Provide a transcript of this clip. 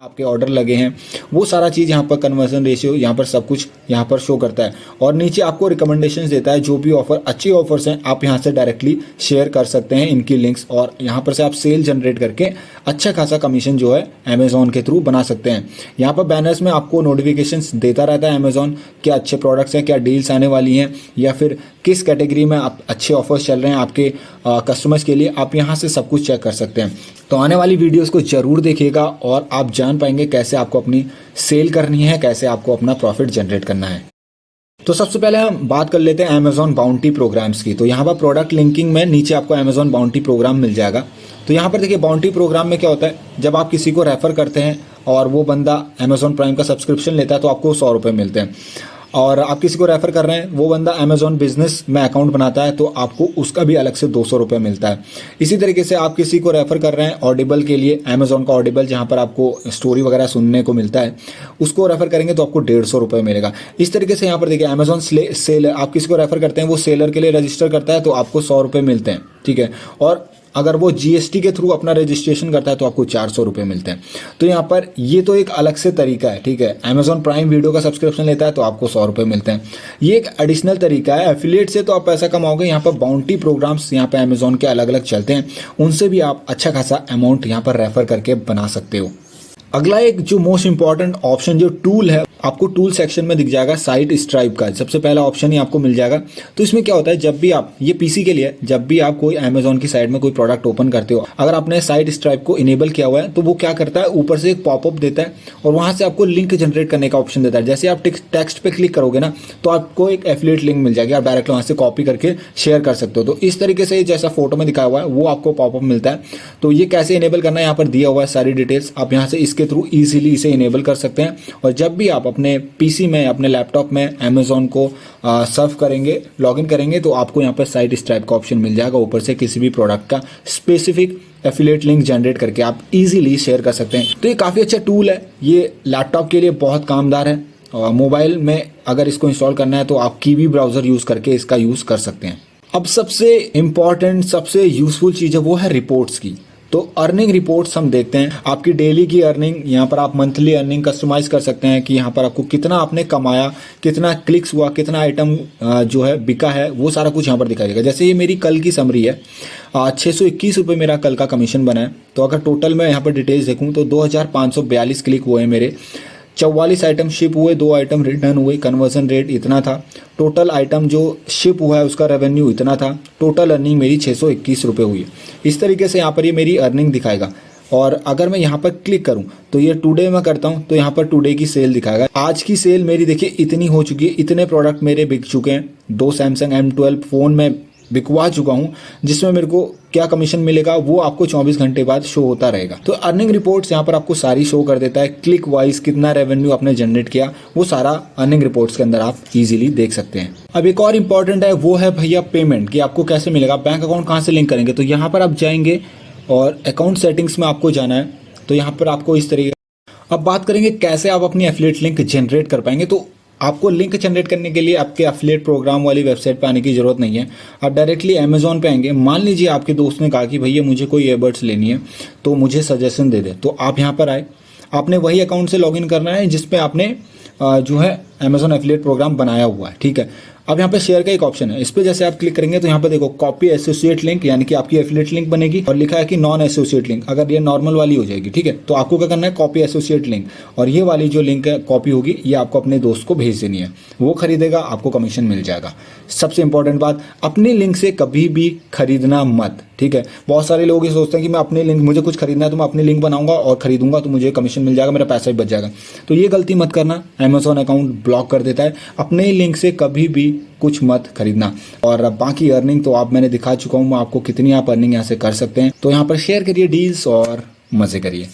आपके ऑर्डर लगे हैं, वो सारा चीज़ यहाँ पर कन्वर्जन रेशियो यहाँ पर सब कुछ यहाँ पर शो करता है। और नीचे आपको रिकमेंडेशंस देता है, जो भी ऑफर अच्छे ऑफर्स हैं आप यहाँ से डायरेक्टली शेयर कर सकते हैं इनकी लिंक्स, और यहाँ पर से आप सेल जनरेट करके अच्छा खासा कमीशन जो है अमेजोन के थ्रू बना सकते हैं। यहाँ पर बैनर्स में आपको नोटिफिकेशंस देता रहता है अमेजोन, क्या अच्छे प्रोडक्ट्स हैं, क्या डील्स आने वाली हैं, या फिर किस कैटेगरी में आप अच्छे ऑफर्स चल रहे हैं आपके कस्टमर्स के लिए, आप यहाँ से सब कुछ चेक कर सकते हैं। तो आने वाली वीडियोस को जरूर देखिएगा और आप जान पाएंगे कैसे आपको अपनी सेल करनी है, कैसे आपको अपना प्रॉफिट जनरेट करना है। तो सबसे पहले हम बात कर लेते हैं अमेजोन बाउंटी प्रोग्राम्स की। तो यहाँ पर प्रोडक्ट लिंकिंग में नीचे आपको अमेजोन बाउंटी प्रोग्राम मिल जाएगा। तो यहाँ पर देखिए बाउंटी प्रोग्राम में क्या होता है, जब आप किसी को रेफर करते हैं और वो बंदा अमेजोन प्राइम का सब्सक्रिप्शन लेता है तो आपको 100 रुपये मिलते हैं, और आप किसी को रेफर कर रहे हैं, वो बंदा अमेजोन बिजनेस में अकाउंट बनाता है तो आपको उसका भी अलग से 200 रुपये मिलता है। इसी तरीके से आप किसी को रेफर कर रहे हैं ऑडिबल के लिए, अमेजोन का ऑडिबल जहाँ पर आपको स्टोरी वगैरह सुनने को मिलता है, उसको रेफर करेंगे तो आपको 150 रुपये मिलेगा। इस तरीके से यहाँ पर देखिए अमेजोन सेलर, आप किसी को रेफर करते हैं, वो सेलर के लिए रजिस्टर करता है तो आपको 100 रुपये मिलते हैं, ठीक है। और अगर वो जीएसटी के थ्रू अपना रजिस्ट्रेशन करता है तो आपको 400 रुपये मिलते हैं। तो यहाँ पर ये तो एक अलग से तरीका है, ठीक है। अमेजॉन प्राइम वीडियो का सब्सक्रिप्शन लेता है तो आपको 100 रुपये मिलते हैं, ये एक एडिशनल तरीका है। एफिलिएट से तो आप पैसा कमाओगे, यहाँ पर बाउंटी प्रोग्राम्स यहाँ पे अमेजॉन के अलग अलग चलते हैं, उनसे भी आप अच्छा खासा अमाउंट यहाँ पर रेफर करके बना सकते हो। अगला एक जो मोस्ट इंपॉर्टेंट ऑप्शन जो टूल है, आपको टूल सेक्शन में दिख जाएगा साइट स्ट्राइप का, सबसे पहला ऑप्शन ही आपको मिल जाएगा। तो इसमें क्या होता है, जब भी आप, ये पीसी के लिए, जब भी आप कोई अमेजोन की साइट में कोई प्रोडक्ट ओपन करते हो, अगर आपने साइट स्ट्राइप को इनेबल किया हुआ है तो वो क्या करता है, ऊपर से एक पॉपअप देता है और वहां से आपको लिंक जनरेट करने का ऑप्शन देता है। जैसे आप टेक्स्ट पे क्लिक करोगे ना तो आपको एक एफिलिएट लिंक मिल जाएगी, आप डायरेक्ट वहां से कॉपी करके शेयर कर सकते हो। तो इस तरीके से जैसा फोटो में दिखाया हुआ है वो आपको पॉपअप मिलता है। तो ये कैसे इनेबल करना है यहाँ पर दिया हुआ है सारी डिटेल्स, आप यहाँ से इसके थ्रू इजीली इसे इनेबल कर सकते हैं। और जब भी आप अपने पीसी में, अपने लैपटॉप में अमेजोन को सर्फ करेंगे, लॉगिन करेंगे, तो आपको यहाँ पर साइट स्ट्राइप का ऑप्शन मिल जाएगा। ऊपर से किसी भी प्रोडक्ट का स्पेसिफिक एफिलिएट लिंक जनरेट करके आप इजीली शेयर कर सकते हैं। तो ये काफ़ी अच्छा टूल है, ये लैपटॉप के लिए बहुत कामदार है, और मोबाइल में अगर इसको इंस्टॉल करना है तो आप कीवी ब्राउजर यूज़ करके इसका यूज़ कर सकते हैं। अब सबसे इंपॉर्टेंट, सबसे यूजफुल चीज़ है वो है रिपोर्ट्स की। तो अर्निंग रिपोर्ट्स हम देखते हैं, आपकी डेली की अर्निंग, यहाँ पर आप मंथली अर्निंग कस्टमाइज कर सकते हैं कि यहाँ पर आपको कितना आपने कमाया, कितना क्लिक्स हुआ, कितना आइटम जो है बिका है, वो सारा कुछ यहाँ पर दिखाई देगा। जैसे ये मेरी कल की समरी है, 621 रुपये मेरा कल का कमीशन बना है। तो अगर टोटल मैं यहाँ पर डिटेल्स देखूँ तो 2542 क्लिक हुए हैं मेरे, 44 आइटम शिप हुए, 2 आइटम रिटर्न हुए, कन्वर्जन रेट इतना था, टोटल आइटम जो शिप हुआ है उसका रेवेन्यू इतना था, टोटल अर्निंग मेरी 621 रुपये हुई। इस तरीके से यहाँ पर ये मेरी अर्निंग दिखाएगा। और अगर मैं यहाँ पर क्लिक करूँ तो ये टुडे मैं करता हूँ तो यहाँ पर टुडे की सेल दिखाएगा। आज की सेल मेरी देखिए इतनी हो चुकी है, इतने प्रोडक्ट मेरे बिक चुके हैं, 2 सैमसंग M12 फ़ोन में बिकवा चुका हूँ, जिसमें मेरे को क्या कमीशन मिलेगा वो आपको 24 घंटे बाद शो होता रहेगा। तो अर्निंग रिपोर्ट्स यहाँ पर आपको सारी शो कर देता है, क्लिक वाइज कितना रेवेन्यू आपने जनरेट किया वो सारा अर्निंग रिपोर्ट्स के अंदर आप इजीली देख सकते हैं। अब एक और इम्पॉर्टेंट है वो है भैया पेमेंट, कि आपको कैसे मिलेगा, बैंक अकाउंट कहाँ से लिंक करेंगे। तो यहाँ पर आप जाएंगे और अकाउंट सेटिंग्स में आपको जाना है, तो यहाँ पर आपको इस तरीके, अब बात करेंगे कैसे आप अपनी एफिलिएट लिंक जनरेट कर पाएंगे। तो आपको लिंक जनरेट करने के लिए आपके एफिलिएट प्रोग्राम वाली वेबसाइट पे आने की ज़रूरत नहीं है, आप डायरेक्टली अमेजोन पे आएंगे। मान लीजिए आपके दोस्त ने कहा कि भैया मुझे कोई ईयरबड्स लेनी है तो मुझे सजेशन दे दे, तो आप यहाँ पर आए, आपने वही अकाउंट से लॉगिन करना है जिसपे आपने जो है अमेजोन एफिलिएट प्रोग्राम बनाया हुआ है, ठीक है। अब यहाँ पे शेयर का एक ऑप्शन है, इस पर जैसे आप क्लिक करेंगे तो यहाँ पे देखो कॉपी एसोसिएट लिंक, यानी कि आपकी एफिलिएट लिंक बनेगी, और लिखा है कि नॉन एसोसिएट लिंक, अगर ये नॉर्मल वाली हो जाएगी, ठीक है। तो आपको क्या करना है, कॉपी एसोसिएट लिंक, और ये वाली जो लिंक है कॉपी होगी, ये आपको अपने दोस्त को भेज देनी है, वो खरीदेगा, आपको कमीशन मिल जाएगा। सबसे इंपॉर्टेंट बात, अपनी लिंक से कभी भी खरीदना मत, ठीक है। बहुत सारे लोग ये सोचते हैं कि मैं अपने लिंक, मुझे कुछ खरीदना है तो मैं अपनी लिंक बनाऊंगा और खरीदूंगा तो मुझे कमीशन मिल जाएगा, मेरा पैसा भी बच जाएगा। तो ये गलती मत करना, अमेजोन अकाउंट ब्लॉक कर देता है। अपने लिंक से कभी भी कुछ मत खरीदना। और बाकी अर्निंग तो आप, मैंने दिखा चुका हूँ मैं आपको कितनी आप अर्निंग यहाँ से कर सकते हैं। तो यहाँ पर शेयर करिए डील्स और मजे करिए।